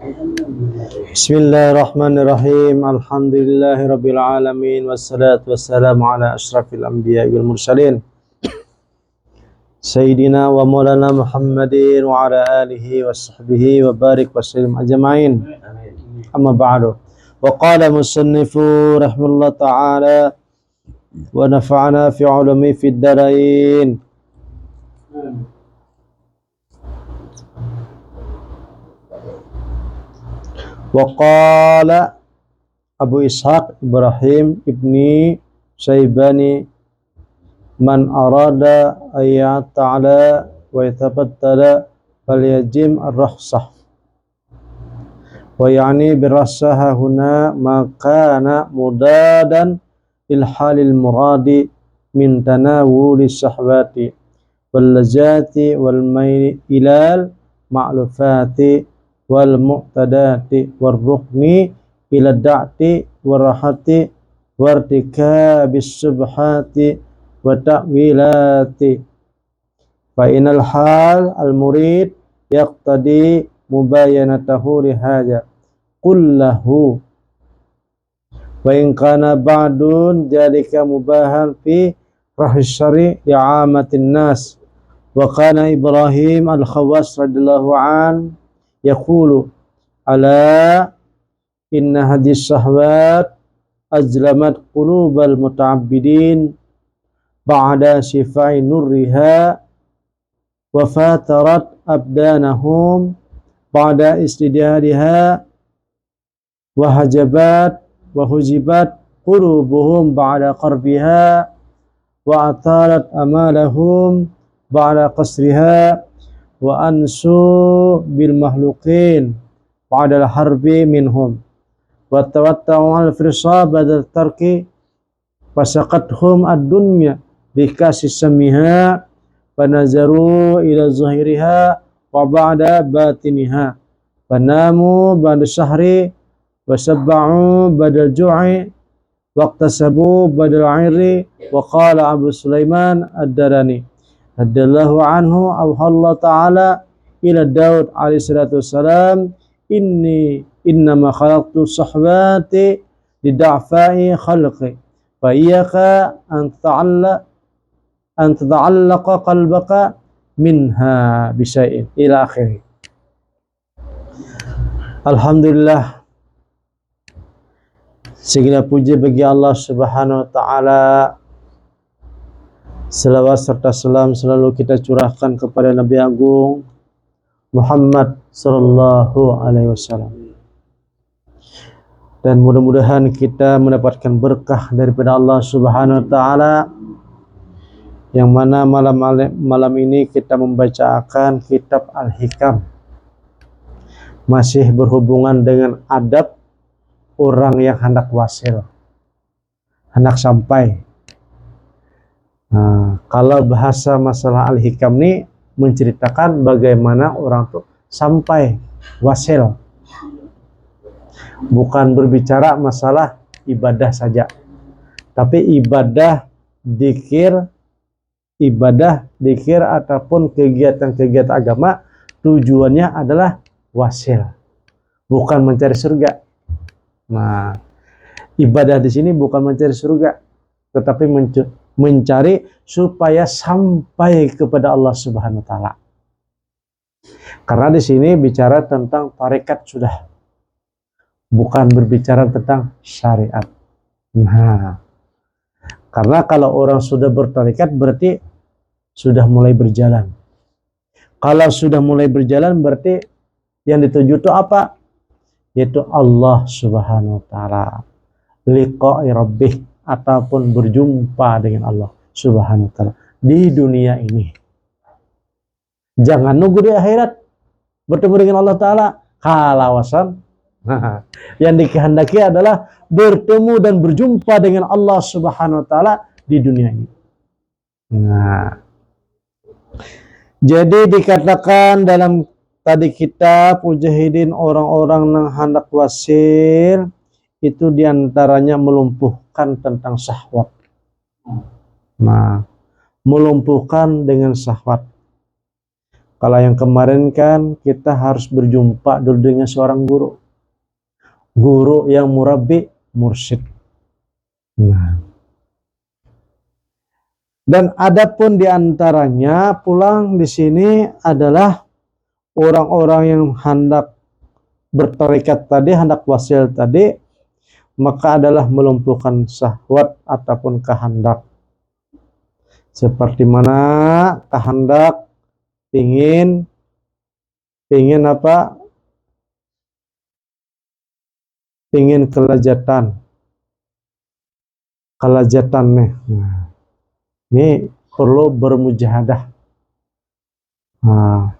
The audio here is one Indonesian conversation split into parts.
Bismillahirrahmanirrahim. Alhamdulillahirabbil alamin wassalatu wassalamu ala asyrafil anbiya'i wal mursalin sayyidina wa maulana Muhammadin wa ala alihi wa sahbihi wa barik wa sallim ajma'in. Amma ba'du. Wa qala musannifu rahimahullah ta'ala wa nafa'ana fi ulumi fid darain. Wa qala Abu Ishaq Ibrahim ibni Syaibani man arada ayat ta'ala wa yatabattala falyajim ar-rahsah wa yani birrahsah huna makana mudadan lil halil muradi min tanawuli syahwati wal lazati wal mail ilal ma'lufati wal muqtadati war rukni ila da'ti warahati wartikabis subhati wa ta'wilati fa inal hal al murid yaqtadi mubayanatahu lihaja kullahu wa in kana ba'dun jalika mubahan fi rahsyari li'amatin nas wa kana Ibrahim al-Khawas radhiyallahu an yaqulu ala inna hadis syahwat azlamat qulubal muta'abbidin ba'da sifai nurriha wa fatarat abdanahum ba'da istidadiha wa hajabat wa hujibat qulubuhum ba'da qarbiha wa atalat amalahum ba'da qasriha wa ansu bil makhluqin ba'da al-harbi minhum wa tawatta'u al-firsa badal tarki fasaqathum ad-dunya bikasi samiha fanazaru ila zahiriha wa ba'da batiniha fanamu ba'da syahri wasabba'u badal ju'i waqtasabu badal 'irri wa qala Abu Sulaiman ad-Darani radhiyallahu anhu Allah ta'ala ila Daud alaihi salatu wassalam innama khalaqtu sahbati lida'fai khalqi fa iyyaka an tata'allaqa qalbaka minha bisyai'in ila akhirih. Alhamdulillah, segala puji bagi Allah Subhanahu wa taala. Selawat serta salam selalu kita curahkan kepada Nabi Agung Muhammad sallallahu alaihi wasallam. Dan mudah-mudahan kita mendapatkan berkah daripada Allah Subhanahu wa taala, yang mana malam ini kita membacakan kitab Al-Hikam, masih berhubungan dengan adab orang yang hendak wasil, hendak sampai. Nah, kalau bahasa masalah Al-Hikam ini menceritakan bagaimana orang tuh sampai wasil, bukan berbicara masalah ibadah saja, tapi ibadah dikir ataupun kegiatan-kegiatan agama tujuannya adalah wasil, bukan mencari surga. Nah, ibadah di sini bukan mencari surga, tetapi mencari supaya sampai kepada Allah Subhanahu wa taala. Karena di sini bicara tentang tarekat sudah, bukan berbicara tentang syariat. Nah, karena kalau orang sudah bertarekat berarti sudah mulai berjalan. Kalau sudah mulai berjalan berarti yang dituju itu apa? Yaitu Allah Subhanahu wa taala. Liqa'i rabbih, ataupun berjumpa dengan Allah Subhanahu wa taala di dunia ini. Jangan nunggu di akhirat bertemu dengan Allah taala kalawasan. Nah, yang dikehendaki adalah bertemu dan berjumpa dengan Allah Subhanahu wa taala di dunia ini. Nah, jadi dikatakan dalam tadi kitab Mujahidin, orang-orang yang hendak wasil itu diantaranya melumpuhkan tentang syahwat. Nah, melumpuhkan dengan syahwat. Kalau yang kemarin kan kita harus berjumpa dulu dengan seorang guru. Guru yang murabbi, mursyid. Nah. Dan adapun diantaranya pulang di sini adalah orang-orang yang hendak bertarekat tadi, hendak wasil tadi, maka adalah melumpuhkan syahwat ataupun kehendak. Seperti mana kehendak ingin apa? Ingin kelezatan nih. Nah, ini perlu bermujahadah. Nah,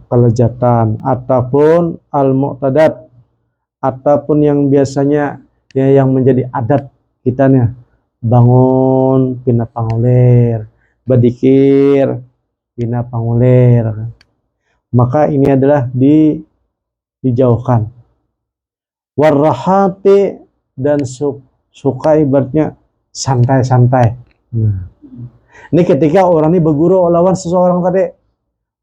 kelezatan ataupun al-mu'tadat ataupun yang biasanya ya yang menjadi adat kita nih, bangun pina pangulir, bedikir pina pangulir. Maka ini adalah dijauhkan. Warahati, dan suka ibaratnya santai-santai. Nah, ini ketika orang ini berguru lawan seseorang tadi,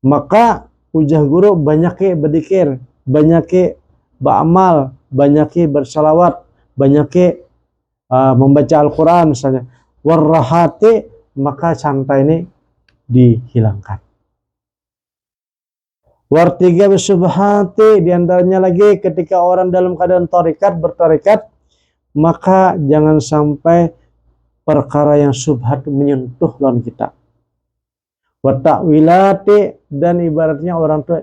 maka ujah guru banyak berdikir, banyak beramal, banyak bersalawat, banyak membaca Al-Quran misalnya. Warahati, maka santai ini dihilangkan. Wartiga bersubhati, diantaranya lagi ketika orang dalam keadaan bertarikat, maka jangan sampai perkara yang subhat menyentuh lawan kita. Watakwilati, dan ibaratnya orang tuh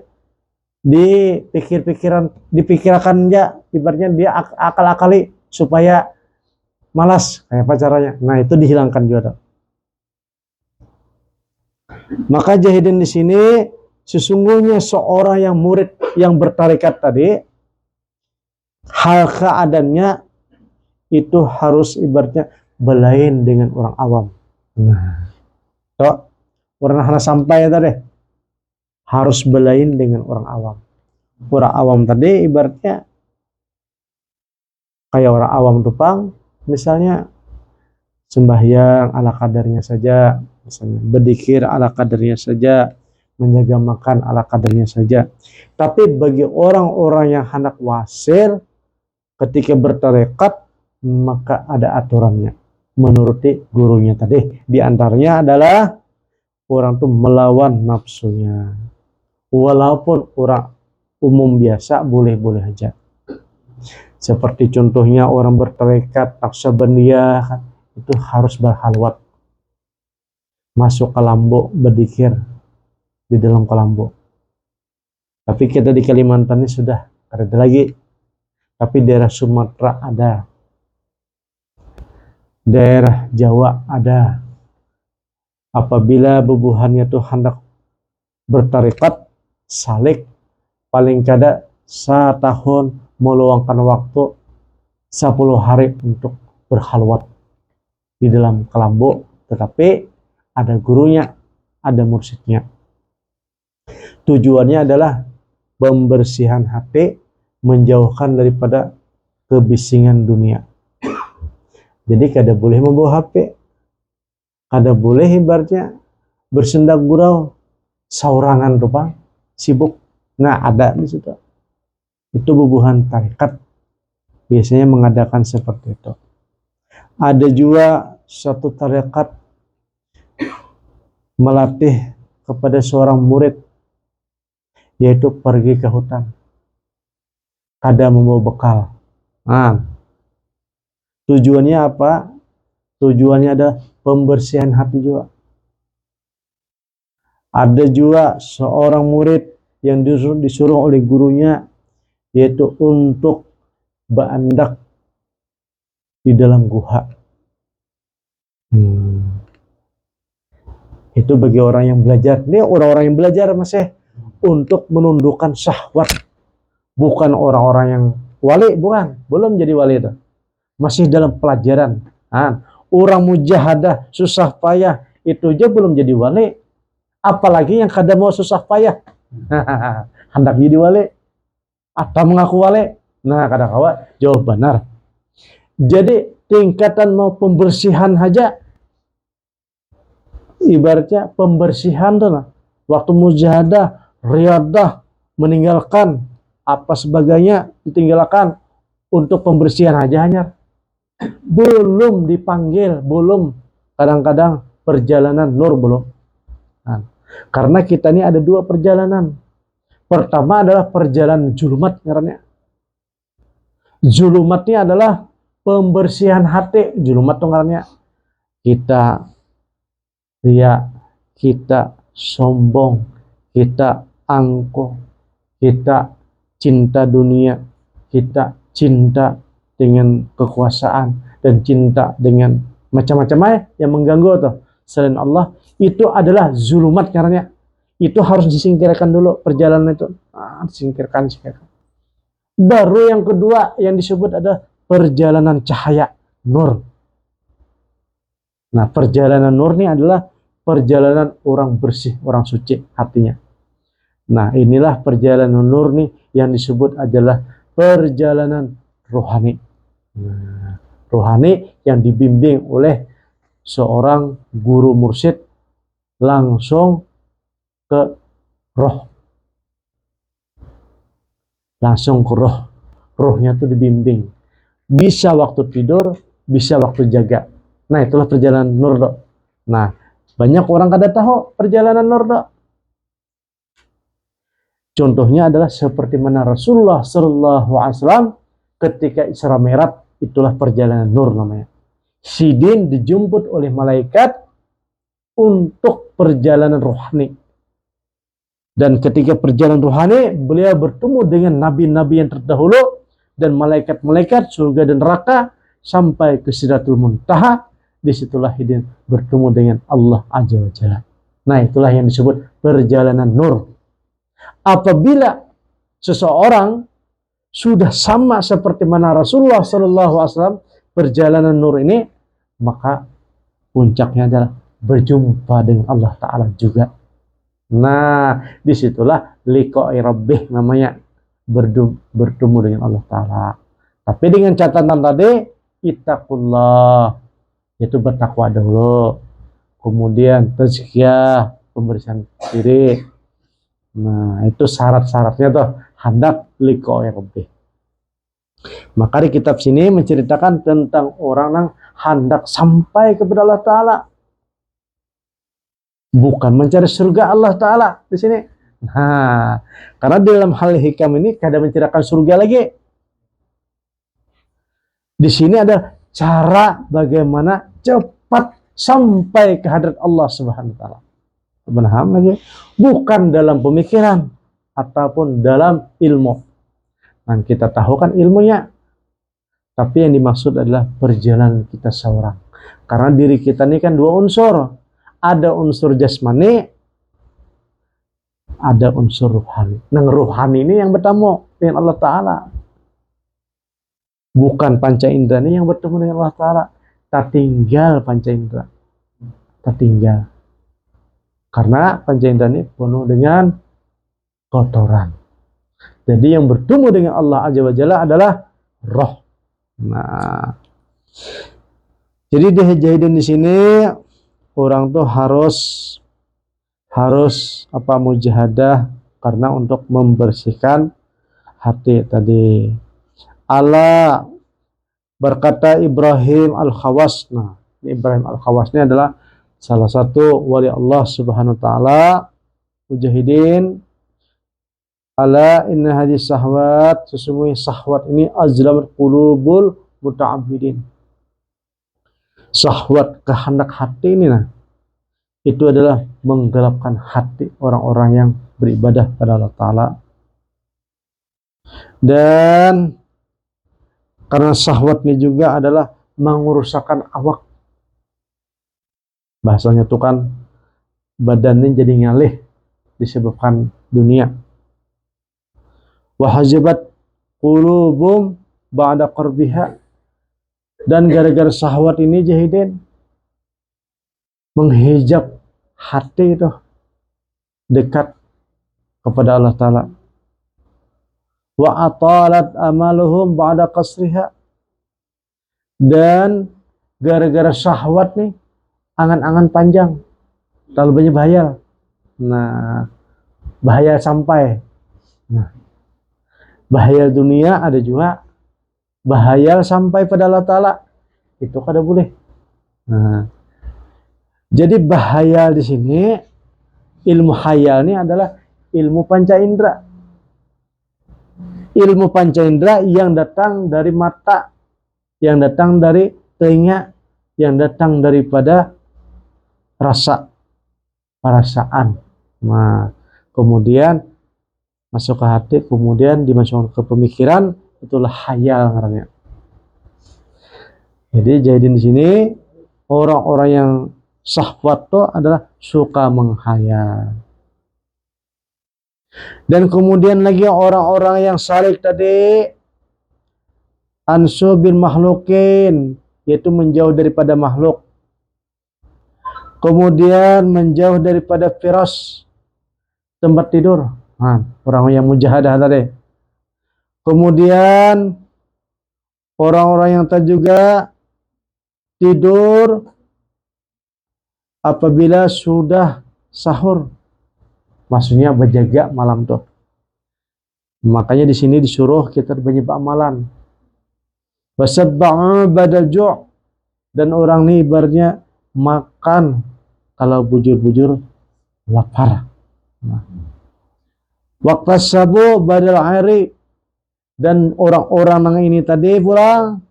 dipikirkan ya, ibaratnya dia akal-akali supaya malas kayak apa caranya. Nah, itu dihilangkan juga. Maka jahidin di sini sesungguhnya seorang yang murid yang bertarekat tadi, hal keadaannya itu harus ibaratnya belain dengan orang awam. Nah, toh orang hana sampai tadi harus belain dengan orang awam. Orang awam tadi ibaratnya kayak orang awam tupang, misalnya sembahyang ala kadarnya saja, misalnya berzikir ala kadarnya saja, menjaga makan ala kadarnya saja. Tapi bagi orang-orang yang hendak wasil ketika bertarekat, maka ada aturannya menuruti gurunya tadi. Di antaranya adalah orang itu melawan nafsunya. Walaupun orang umum biasa boleh-boleh aja. Seperti contohnya orang bertarekat Naqsabandiyah, itu harus berhalwat, masuk ke lambo, berzikir di dalam kelambu. Tapi kita di Kalimantan ini sudah ada lagi. Tapi daerah Sumatera ada, daerah Jawa ada. Apabila bubuhannya tuh hendak bertarekat salik, paling kada setahun meluangkan waktu 10 hari untuk berhalwat di dalam kelambu, tetapi ada gurunya, ada mursyidnya. Tujuannya adalah pembersihan hati, menjauhkan daripada kebisingan dunia. Jadi kada boleh membawa HP, kada boleh ibaratnya bersendak gurau, saurangan rupa, sibuk. Nah, ada di situ. Itu bubuhan tarekat biasanya mengadakan seperti itu. Ada juga satu tarekat melatih kepada seorang murid, yaitu pergi ke hutan, kada membawa bekal. Nah, tujuannya apa? Tujuannya ada pembersihan hati juga. Ada juga seorang murid yang disuruh oleh gurunya, yaitu untuk berandak di dalam guha. Itu bagi orang yang belajar. Ini orang-orang yang belajar masih untuk menundukkan syahwat. Bukan orang-orang yang wali, bukan. Belum jadi wali itu. Masih dalam pelajaran. Nah, orang mujahadah, susah payah, itu aja belum jadi wali. Apalagi yang kada mau susah payah. Hendak jadi wali. Atau mengaku wali. Nah, kada kawa, jauh benar. Jadi, tingkatan mau pembersihan aja, ibaratnya pembersihan tuh lah. Waktu mujahadah, riyadah, meninggalkan apa sebagainya, ditinggalkan untuk pembersihan haja hanyar. Belum dipanggil, belum, kadang-kadang perjalanan nur belum. Nah, karena kita ini ada dua perjalanan. Pertama adalah perjalanan julumat ngarannya. Julumatnya adalah pembersihan hati. Julumat itu ngarannya kita riya, kita sombong, kita angkuh, kita cinta dunia, kita cinta dengan kekuasaan dan cinta dengan macam-macam yang mengganggu tuh selain Allah. Itu adalah zulumat karena itu harus disingkirkan dulu perjalanan itu. Disingkirkan. Baru yang kedua yang disebut ada perjalanan cahaya, nur. Nah, perjalanan nur ini adalah perjalanan orang bersih, orang suci hatinya. Nah, inilah perjalanan nur nih yang disebut adalah perjalanan rohani. Nah, rohani yang dibimbing oleh seorang guru mursyid langsung ke roh. Langsung ke roh. Rohnya tuh dibimbing. Bisa waktu tidur, bisa waktu jaga. Nah, itulah perjalanan nur, dok. Nah, banyak orang kada tahu perjalanan nur, dok. Contohnya adalah seperti mana Rasulullah Sallallahu Alaihi Wasallam ketika Isra Mi'raj, itulah perjalanan nur namanya. Sidin dijemput oleh malaikat untuk perjalanan rohani. Dan ketika perjalanan rohani, beliau bertemu dengan nabi-nabi yang terdahulu dan malaikat-malaikat surga dan neraka sampai ke Sidratul Muntaha. Disitulah Hidin bertemu dengan Allah Azza wa Jalla. Nah, itulah yang disebut perjalanan nur. Apabila seseorang sudah sama seperti mana Rasulullah Sallallahu Alaihi Wasallam perjalanan nur ini, maka puncaknya adalah berjumpa dengan Allah Ta'ala juga. Nah, disitulah liqa'i rabbih namanya, bertemu dengan Allah Ta'ala. Tapi dengan catatan tadi, ittaqullah, itu bertakwa dulu. Kemudian tazkiyah, pembersihan diri. Nah, itu syarat-syaratnya tuh, hendak liqa'i rabbih. Maka di kitab sini menceritakan tentang orang yang hendak sampai kepada Allah Ta'ala. Bukan mencari surga Allah Ta'ala di sini. Nah, karena dalam hal hikam ini kadang menceritakan surga lagi. Di sini ada cara bagaimana cepat sampai ke hadrat Allah Subhanahu wa Ta'ala. Benar lagi. Bukan dalam pemikiran ataupun dalam ilmu. Dan kita tahu kan ilmunya. Tapi yang dimaksud adalah perjalanan kita seorang. Karena diri kita ini kan dua unsur. Ada unsur jasmani, ada unsur ruhani. Nah, ruhani ini yang bertemu dengan Allah Ta'ala. Bukan panca indera ini yang bertemu dengan Allah Ta'ala. Tak tinggal panca indera. Tak tinggal. Karena panca indera ini penuh dengan kotoran. Jadi yang bertemu dengan Allah Azza wa Jalla adalah roh. Nah, jadi Jahidin di sini orang tuh harus mujahadah karena untuk membersihkan hati tadi. Allah berkata Ibrahim Al-Khawas. Nah, Ibrahim Al-Khawas ini adalah salah satu wali Allah Subhanahu wa Ta'ala. Mujahidin, ala inna hadis sahwat, sesungguhnya sahwat ini azlamat qulubul muta'abbidin. Syahwat, kehendak hati ini, nah, itu adalah menggelapkan hati orang-orang yang beribadah pada Allah Ta'ala. Dan karena syahwat ini juga adalah menguruskan awak. Bahasanya itu kan badannya jadi ngalih disebabkan dunia. Wahajibat qulubum ba'da qarbiha. Dan gara-gara syahwat ini Jahidin menghijab hati itu dekat kepada Allah Ta'ala. Wa atalat amaluhum ba'da qasriha. Dan gara-gara syahwat nih angan-angan panjang, terlalu banyak bahaya. Nah, bahaya sampai. Nah, bahaya dunia ada juga bahaya sampai pada Allah Ta'ala. Itu kada boleh. Nah, jadi bahaya di sini, ilmu hayal ini adalah ilmu panca indera. Ilmu panca indera yang datang dari mata, yang datang dari telinga, yang datang daripada rasa, perasaan. Nah, kemudian masuk ke hati, kemudian dimasukkan ke pemikiran, itulah hayal namanya. Jadi di sini orang-orang yang syahwat itu adalah suka menghayal. Dan kemudian lagi orang-orang yang salik tadi, ansu bin makhlukin, yaitu menjauh daripada makhluk. Kemudian menjauh daripada firas, tempat tidur. Nah, orang yang mujahadah tadi. Kemudian orang-orang yang tadi juga tidur apabila sudah sahur. Maksudnya berjaga malam tuh. Makanya di sini disuruh kita banyak amalan. Wasabba'a badal ju', dan orang ini ibaratnya makan kalau bujur-bujur lapar. Waktu sabu badal hari, dan orang-orang yang ini tadi pula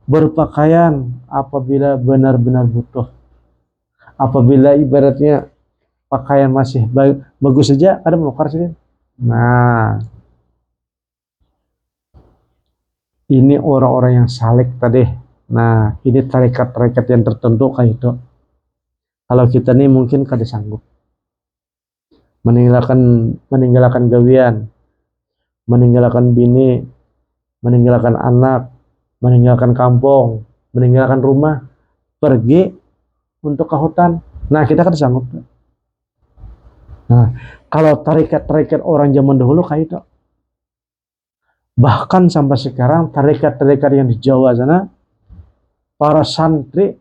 berpakaian apabila benar-benar butuh. Apabila ibaratnya pakaian masih bagus saja, ada menukar sih. Nah, ini orang-orang yang salik tadi. Nah, ini tarekat-tarekat yang tertentu kayak itu. Kalau kita nih mungkin kada sanggup meninggalkan gawian, meninggalkan bini, meninggalkan anak, meninggalkan kampung, meninggalkan rumah, pergi untuk ke hutan. Nah, kita kada sanggup. Nah, kalau tarekat-tarekat orang zaman dahulu kayak itu. Bahkan sampai sekarang tarekat-tarekat yang di Jawa sana, para santri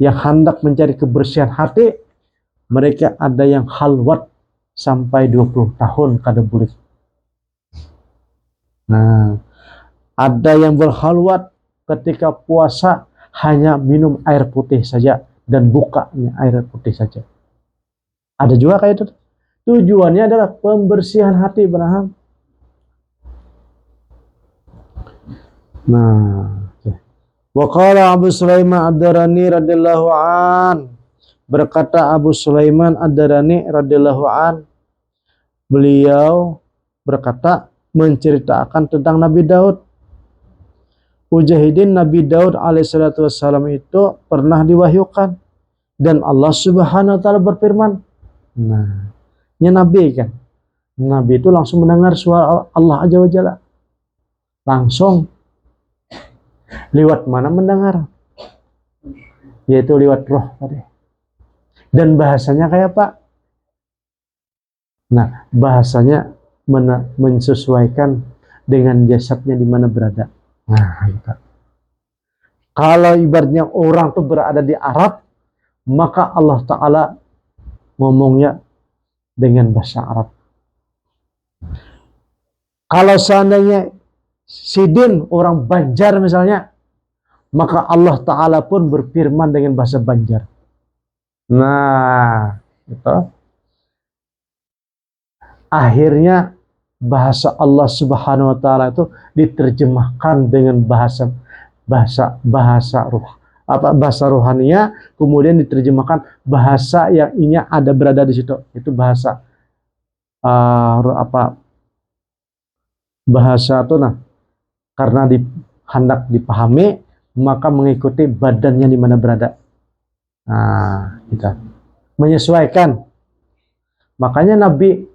yang hendak mencari kebersihan hati, mereka ada yang halwat sampai 20 tahun kada boleh. Nah, ada yang berhalwat ketika puasa hanya minum air putih saja dan bukanya air putih saja. Ada juga kayak itu. Tujuannya adalah pembersihan hati, Abraham. Nah, waqala Abu Sulaiman Ad-Darani radhiyallahu an, berkata Abu Sulaiman Ad-Darani radhiyallahu an, beliau berkata menceritakan tentang Nabi Daud. Mujahidin Nabi Daud alaihissalatu wassalam itu pernah diwahyukan dan Allah Subhanahu wa taala berfirman. Nah, ini Nabi kan. Nabi itu langsung mendengar suara Allah Azza wa Jalla. Langsung. Lewat mana mendengar? Yaitu lewat roh tadi. Dan bahasanya kayak apa? Nah, bahasanya menyesuaikan dengan jasadnya di mana berada. Nah, gitu. Kalau ibaratnya orang tuh berada di Arab, maka Allah Ta'ala ngomongnya dengan bahasa Arab. Kalau seandainya Sidin orang Banjar misalnya, maka Allah Ta'ala pun berfirman dengan bahasa Banjar. Nah, gitu. Akhirnya bahasa Allah Subhanahu wa taala itu diterjemahkan dengan bahasa rohania, kemudian diterjemahkan bahasa yang ini ada berada di situ. Itu bahasa bahasa itu karena hendak dipahami, maka mengikuti badannya di mana berada. Nah, kita menyesuaikan. Makanya Nabi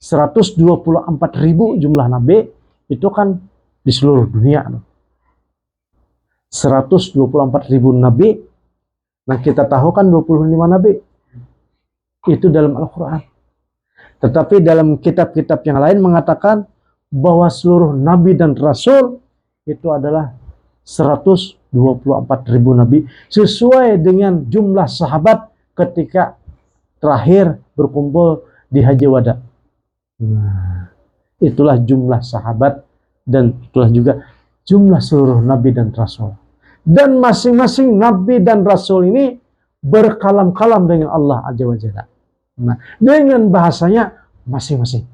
124.000 jumlah Nabi itu kan di seluruh dunia. 124.000 Nabi. Nah, kita tahu kan 25 Nabi. Itu dalam Al-Quran. Tetapi dalam kitab-kitab yang lain mengatakan bahwa seluruh Nabi dan Rasul itu adalah 124.000 Nabi. Sesuai dengan jumlah sahabat ketika terakhir berkumpul di Haji Wada. Nah, itulah jumlah sahabat dan itulah juga jumlah seluruh nabi dan rasul. Dan masing-masing nabi dan rasul ini berkalam-kalam dengan Allah Azza wa Jalla. Nah, dengan bahasanya masing-masing.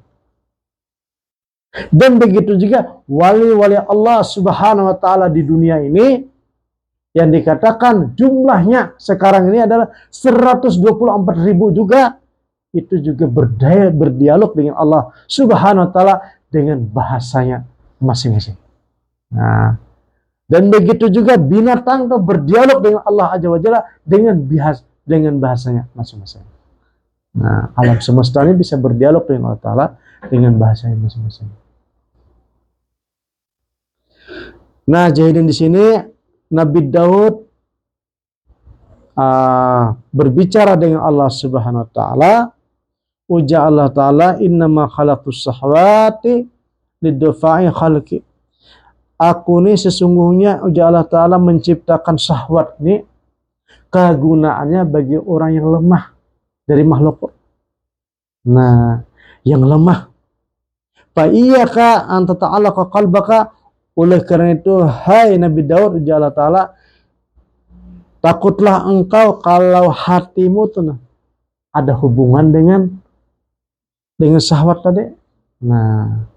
Dan begitu juga wali-wali Allah Subhanahu wa taala di dunia ini yang dikatakan jumlahnya sekarang ini adalah 124.000 juga, itu juga berdialog dengan Allah Subhanahu wa taala dengan bahasanya masing-masing. Nah, dan begitu juga binatang tuh berdialog dengan Allah Azza wa Jalla dengan bahasanya masing-masing. Nah, alam semesta ini bisa berdialog dengan Allah Ta'ala dengan bahasanya masing-masing. Nah, jadi di sini Nabi Daud berbicara dengan Allah Subhanahu wa taala. Ujar Allah Ta'ala, innama khalaqtus sahwati lidfa'i khalqi. Aku ini sesungguhnya, ujar Allah Ta'ala, menciptakan syahwat ini kegunaannya bagi orang yang lemah dari makhluk. Nah, yang lemah. Fa iyyaka an tata'allaqa qalbaka, oleh karena itu hai Nabi Daud, ujar Allah Ta'ala, takutlah engkau kalau hatimu tuh ada hubungan dengan syahwat tadi. Nah,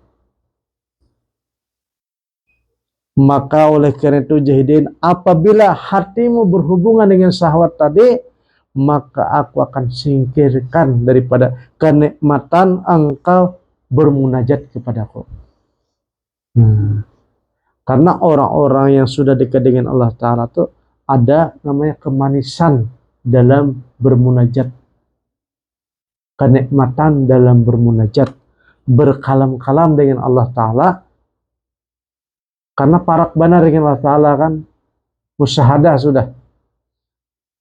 maka oleh karena itu jahidin, apabila hatimu berhubungan dengan syahwat tadi, maka aku akan singkirkan daripada kenikmatan engkau bermunajat kepadaku. Karena orang-orang yang sudah dekat dengan Allah Ta'ala itu ada namanya kemanisan dalam bermunajat, kenikmatan dalam bermunajat, berkalam-kalam dengan Allah Ta'ala. Karena parak benar dengan Allah Ta'ala kan musyahadah sudah.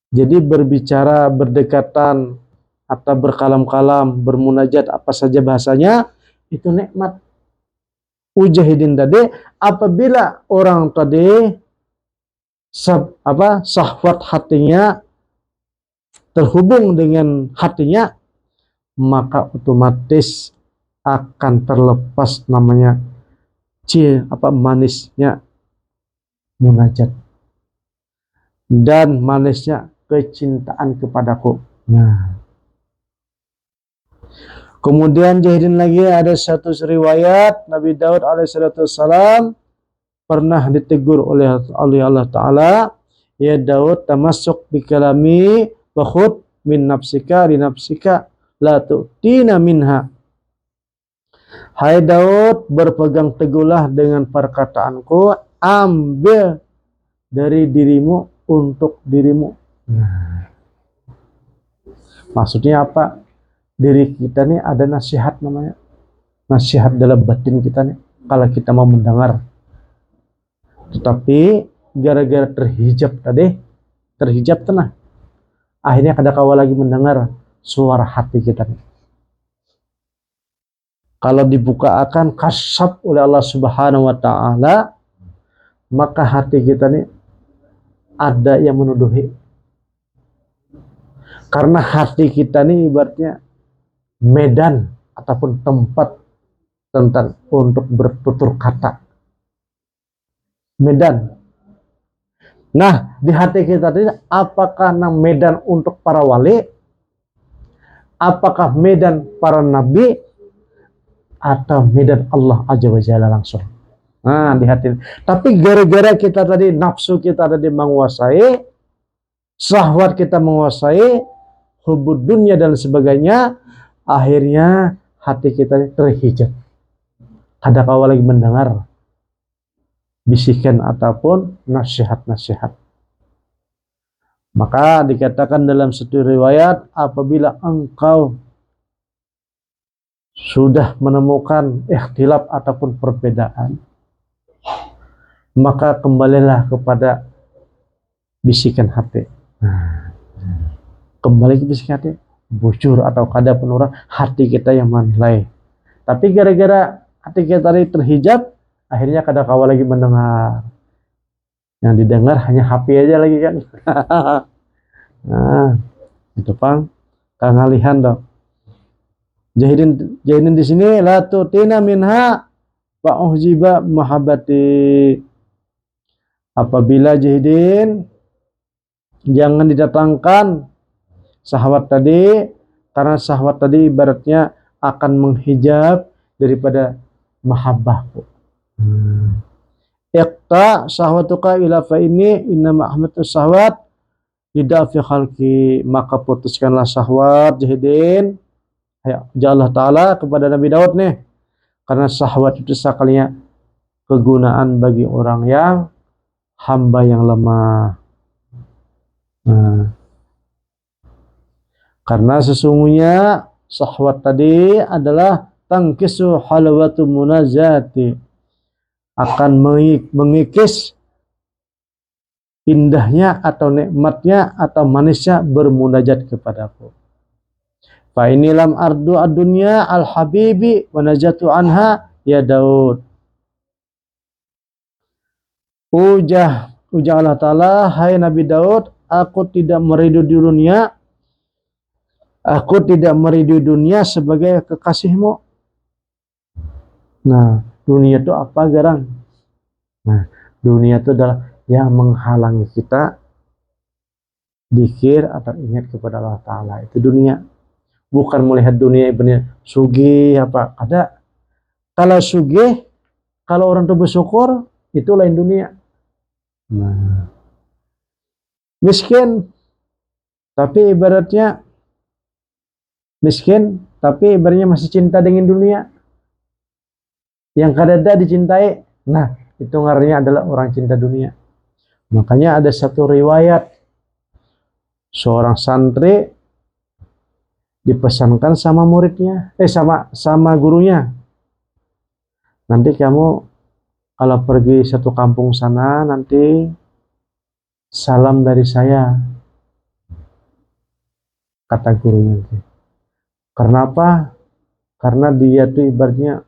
Jadi berbicara, berdekatan, atau berkalam-kalam, bermunajat, apa saja bahasanya, itu nikmat. Ujahidin tadi, apabila orang tadi syahwat hatinya terhubung dengan hatinya, maka otomatis akan terlepas namanya manisnya munajat dan manisnya kecintaan kepadaku. Nah, kemudian jahidin lagi ada satu riwayat Nabi Daud alaihissalam pernah ditegur oleh Allah Ta'ala, ya Daud, tamassuk bi kalami wa khud min nafsika li nafsika la tu'tina minha. Hai Daud, berpegang teguhlah dengan perkataanku, ambil dari dirimu untuk dirimu. Nah, maksudnya apa? Diri kita nih ada nasihat namanya. Nasihat dalam batin kita nih, kalau kita mau mendengar. Tetapi gara-gara terhijab tenang. Akhirnya kada kawa lagi mendengar suara hati kita nih. Kalau dibuka akan kasyaf oleh Allah Subhanahu wa taala, maka hati kita nih ada yang menuduhi. Karena hati kita nih ibaratnya medan ataupun tempat tentang untuk bertutur kata. Medan. Nah, di hati kita ini apakah medan untuk para wali? Apakah medan para nabi? Atau medan Allah Azza wa Jalla langsung? Nah, di hati. Tapi gara-gara kita tadi, nafsu kita tadi menguasai, syahwat kita menguasai, hubud dunia dan sebagainya, akhirnya hati kita terhijab. Kada kawa lagi mendengar bisikan ataupun nasihat-nasihat. Maka dikatakan dalam satu riwayat, apabila engkau sudah menemukan ikhtilaf ataupun perbedaan, maka kembalilah kepada bisikan hati. Kembali ke bisikan hati, bujur atau kada penurang hati kita yang menilai. Tapi gara-gara hati kita tadi terhijab, akhirnya kada kawa lagi mendengar. Yang didengar hanya HP aja lagi kan. Nah, itu pang kangalihan dong. Jahidin di sini la tutina minha fa'uhjiba mahabbati. Apabila jahidin jangan didatangkan syahwat tadi, karena syahwat tadi ibaratnya akan menghijab daripada mahabbahku. Iqta syahwatuka ila fa ini inna ma'ahmatu syahwat tidak fi khalqi, maka putuskanlah syahwat jahidin ya Allah Ta'ala kepada Nabi Daud nih, karena syahwat itu sekalinya kegunaan bagi orang yang hamba yang lemah. Karena sesungguhnya syahwat tadi adalah tangkisu halawatu munazati, akan mengikis indahnya atau nikmatnya atau manisnya bermunajat kepadaku. Fa inilam ardu ad-dunya al-habibi wa najatu anha ya Daud. Ujah Allah Ta'ala, hai Nabi Daud, aku tidak merindu dunia, aku tidak merindu dunia sebagai kekasihmu. Nah, dunia itu apa, Garang? Nah, dunia itu adalah yang menghalangi kita dzikir atau ingat kepada Allah Ta'ala. Itu dunia. Bukan melihat dunia benar sugih apa. Ada. Kalau sugih, kalau orang itu bersyukur, itu lain dunia. Nah, miskin, tapi ibaratnya masih cinta dengan dunia. Yang kadada dicintai, nah itu ngarannya adalah orang cinta dunia. Makanya ada satu riwayat, seorang santri dipesankan sama muridnya, sama gurunya. Nanti kamu kalau pergi satu kampung sana, nanti salam dari saya, kata gurunya. Karena apa? Karena dia tuh ibaratnya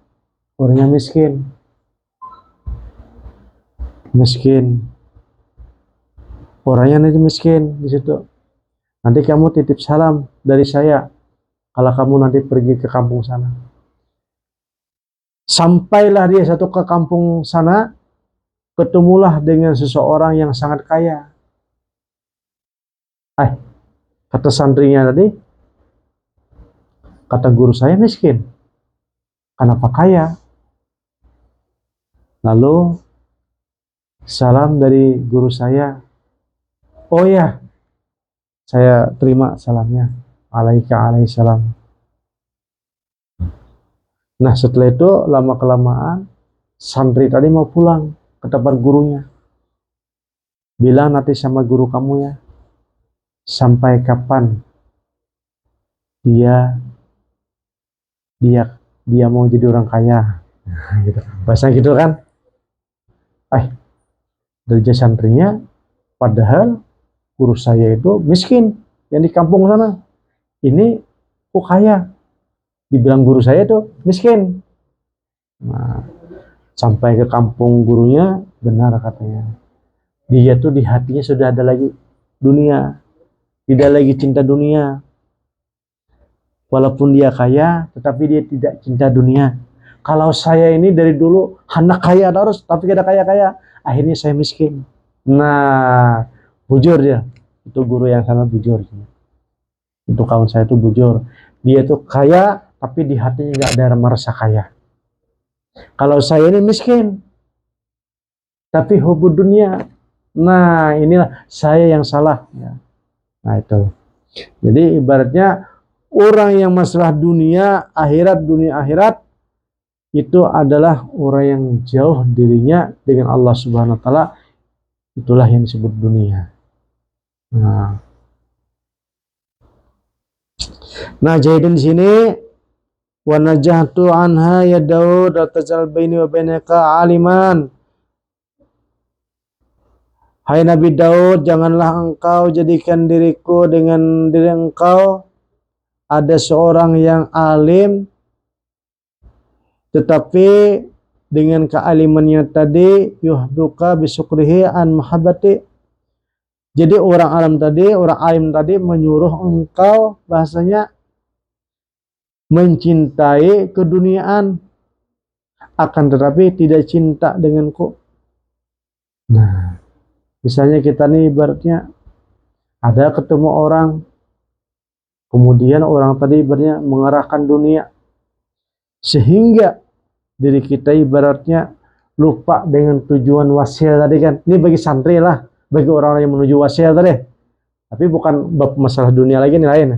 orangnya miskin. Orangnya nanti miskin di situ. Nanti kamu titip salam dari saya kalau kamu nanti pergi ke kampung sana. Sampailah dia satu ke kampung sana, ketemulah dengan seseorang yang sangat kaya. Kata santrinya tadi, kata guru saya miskin. Kenapa kaya? Lalu salam dari guru saya. Oh ya, saya terima salamnya. Alaihissalam. Nah setelah itu lama-kelamaan santri tadi mau pulang ke tempat gurunya. Bilang nanti sama guru kamu ya, sampai kapan dia mau jadi orang kaya. Gitu. Bahasa gitu kan. Dari santrinya, padahal guru saya itu miskin yang di kampung sana. Ini kok kaya? Dibilang guru saya itu miskin. Nah, sampai ke kampung gurunya, benar katanya. Dia tuh di hatinya sudah ada lagi dunia. Tidak lagi cinta dunia. Walaupun dia kaya, tetapi dia tidak cinta dunia. Kalau saya ini dari dulu anak kaya terus, tapi tidak kaya-kaya. Akhirnya saya miskin. Nah, bujur dia. Itu guru yang sana bujur. Itu kawan saya itu bujur. Dia tuh kaya, tapi di hatinya nggak ada merasa kaya. Kalau saya ini miskin, tapi hobi dunia. Nah, inilah saya yang salah. Nah, itu. Jadi ibaratnya orang yang masalah dunia akhirat itu adalah orang yang jauh dirinya dengan Allah Subhanahu wa taala. Itulah yang disebut dunia. Nah, jahidin di sini wa najahtu anha ya Daud tajal baini wa bainaka aliman. Hai Nabi Daud, janganlah engkau jadikan diriku dengan diri engkau ada seorang yang alim, tetapi dengan kealimannya tadi yuhduka bisukrihi an mahabbati. Jadi orang alim tadi menyuruh engkau bahasanya mencintai keduniaan, akan tetapi tidak cinta denganku. Nah, misalnya kita nih ibaratnya ada ketemu orang, kemudian orang tadi ibaratnya mengarahkan dunia, sehingga diri kita ibaratnya lupa dengan tujuan wasil tadi kan. Ini bagi santri lah, bagi orang-orang yang menuju wasil tadi. Tapi bukan bab masalah dunia lagi, ini lain.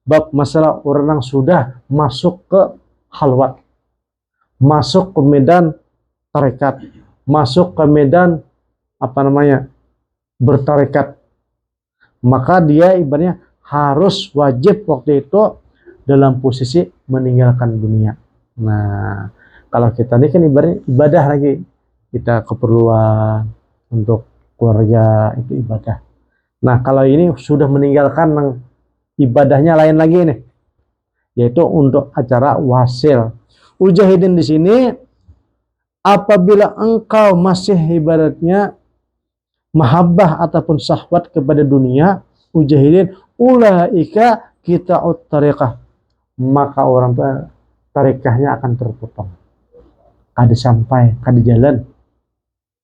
Bab masalah orang yang sudah masuk ke halwat, masuk ke medan tarekat, masuk ke medan bertarekat, maka dia ibaratnya harus wajib waktu itu dalam posisi meninggalkan dunia. Nah, kalau kita ini kan ibaratnya ibadah lagi, kita keperluan untuk keluarga itu ibadah. Nah, kalau ini sudah meninggalkan ibadahnya lain lagi nih, yaitu untuk acara wasil. Ujahidin di sini, apabila engkau masih ibaratnya mahabbah ataupun syahwat kepada dunia, ujahidin ulaika kita tariqah, maka orang tua tarikahnya akan terpotong, kada sampai, kada jalan.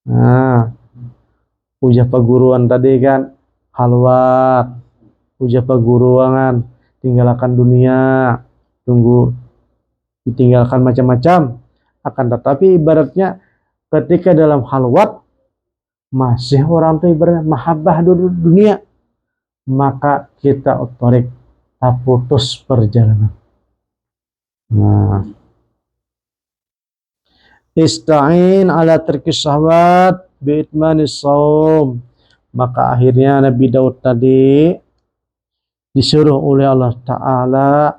Nah, ujah perguruan tadi kan halwat, ujah perguruan tinggalkan dunia, tunggu ditinggalkan macam-macam. Akan tetapi ibaratnya ketika dalam halwat masih orang tuh ibaratnya mahabbah dunia, maka kita otorik, tak putus perjalanan. Nah, ista'in ala tarkis syahwat bi'itmanis shaum, maka akhirnya Nabi Daud tadi disuruh oleh Allah Ta'ala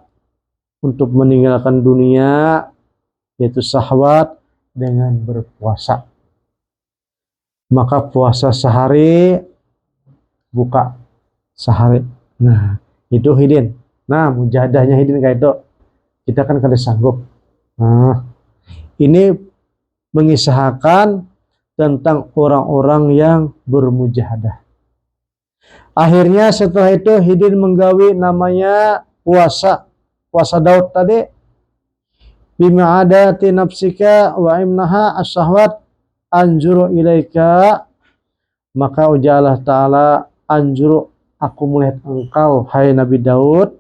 untuk meninggalkan dunia, yaitu syahwat, dengan berpuasa. Maka puasa sehari, buka sehari. Nah, itu hidin. Nah, mujahadahnya hidin kayak itu. Kita kan kada sanggup. Nah, ini mengisahkan tentang orang-orang yang bermujahadah. Akhirnya setelah itu hidin menggawi namanya puasa. Puasa Daud tadi, bima adati nafsika wa imnaha as-syahwat anjuru ilaika, maka ujar Allah Ta'ala, anjuru, aku melihat engkau hai Nabi Daud,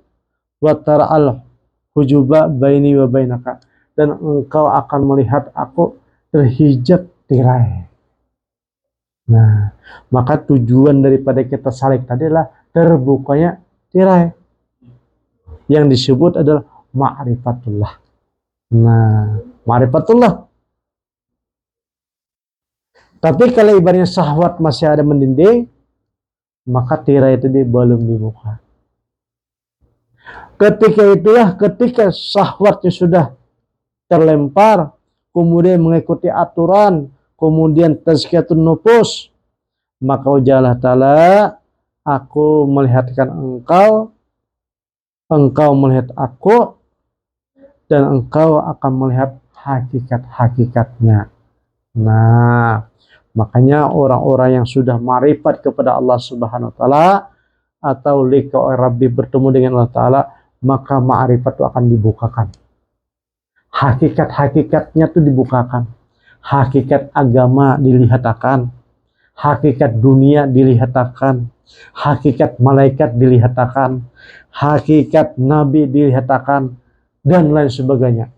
wa tara'al hujuba baini wa bainaka, dan engkau akan melihat aku terhijab tirai. Nah, maka tujuan daripada kita salik tadi adalah terbukanya tirai, yang disebut adalah ma'rifatullah. Nah, ma'rifatullah. Tapi kalau ibaratnya syahwat masih ada mendinding, maka tirai itu belum dibuka. Ketika itulah, ketika syahwatnya sudah terlempar, kemudian mengikuti aturan, kemudian tazkiyatun nufus, maka ujar Allah Ta'ala, aku melihatkan engkau, engkau melihat aku, dan engkau akan melihat hakikat-hakikatnya. Nah, makanya orang-orang yang sudah marifat kepada Allah Subhanahu wa Ta'ala atau liqa Rabbi, bertemu dengan Allah Ta'ala, maka ma'rifat itu akan dibukakan. Hakikat-hakikatnya itu dibukakan. Hakikat agama dilihat akan, hakikat dunia dilihat akan, hakikat malaikat dilihat akan, hakikat nabi dilihat akan, dan lain sebagainya.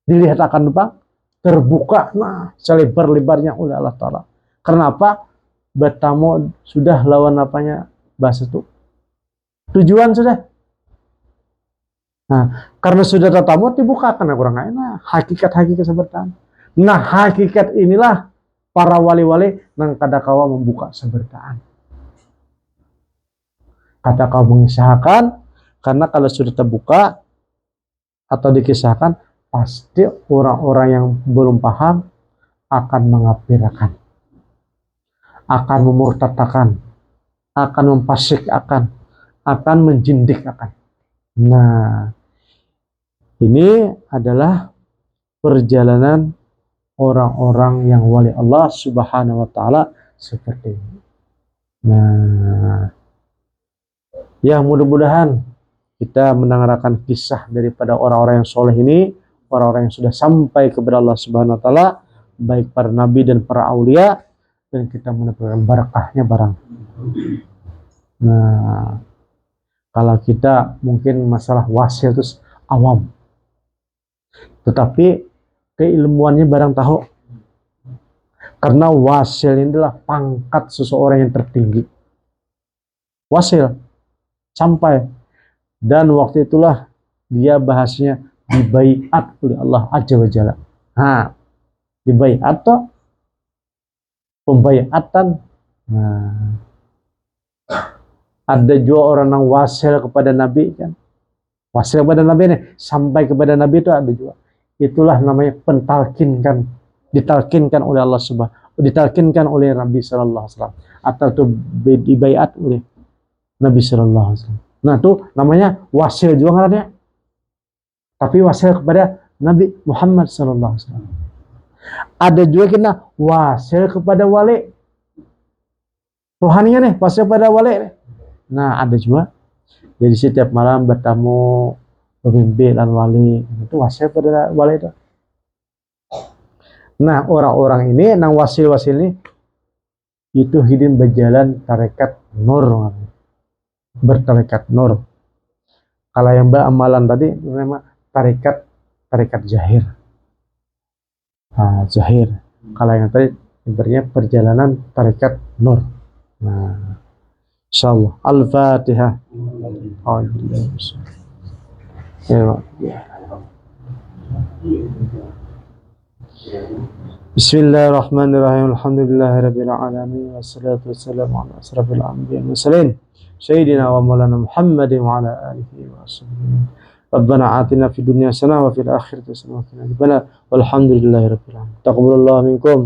Dilihat akan apa? Terbuka selebar-lebarnya oleh Allah Ta'ala. Kenapa? Bertamu sudah lawan apanya bahasa itu. Tujuan sudah. Nah, karena sudah tertamu dibukakan kurang enak hakikat-hakikat sebertaan. Nah, hakikat inilah para wali-wali nang kadakawa membuka sebertaan. Kata kau mengisahkan, karena kalau sudah terbuka atau dikisahkan, pasti orang-orang yang belum paham akan mengapirakan, akan memurtadakan, akan memfasik akan menjindik akan. Nah, ini adalah perjalanan orang-orang yang wali Allah Subhanahu wa Ta'ala seperti ini. Nah, ya mudah-mudahan kita mendengarkan kisah daripada orang-orang yang soleh ini, orang-orang yang sudah sampai kepada Allah Subhanahu Wa Taala, baik para nabi dan para aulia, dan kita mendapatkan barakahnya barang. Nah, kalau kita mungkin masalah wasil itu awam, tetapi keilmuannya barang tahu. Karena wasil ini adalah pangkat seseorang yang tertinggi. Wasil sampai, dan waktu itulah dia bahasnya dibaiat oleh Allah Azza wa Jalla. Nah, dibaiat atau pembaiatan. Nah, ada juga orang yang wasil kepada Nabi kan. Wasil kepada Nabi ini sampai kepada Nabi itu ada juga. Itulah namanya pentalkinkan, ditalkinkan oleh Allah Subhanahu, ditalkinkan oleh Nabi sallallahu alaihi wasallam, atau itu dibaiat oleh Nabi sallallahu alaihi wasallam. Nah, itu namanya wasil juga ngarannya. Tapi wasil kepada Nabi Muhammad sallallahu alaihi wasallam. Ada juga kita wasil kepada wali. Rohaninya nih, wasil kepada wali nih. Nah, ada juga. Jadi setiap malam bertamu pemimpin dan wali, itu wasil pada wali itu. Nah, orang-orang ini, nang wasil-wasil ini, itu hidup berjalan tarekat nur, bertarekat nur. Kalau yang beramalan tadi, namanya tarekat zahir. Nah, zahir. Kalau yang tadi, ibaratnya perjalanan tarekat nur. Nah, insyaallah. Al-Fatihah. Oh, ya. Bismillahirrahmanirrahim. Alhamdulillahirabbil alamin wassalatu wassalamu ala asrofil anbiya'i wal mursalin sayyidina wa maulana Muhammadin wa ala alihi wa sahbihi. Rabbana atina fid dunya hasanah wa fil akhirati hasanah wa qina adzabannar. Walhamdulillahirabbil alamin. Taqabbalallahu minkum.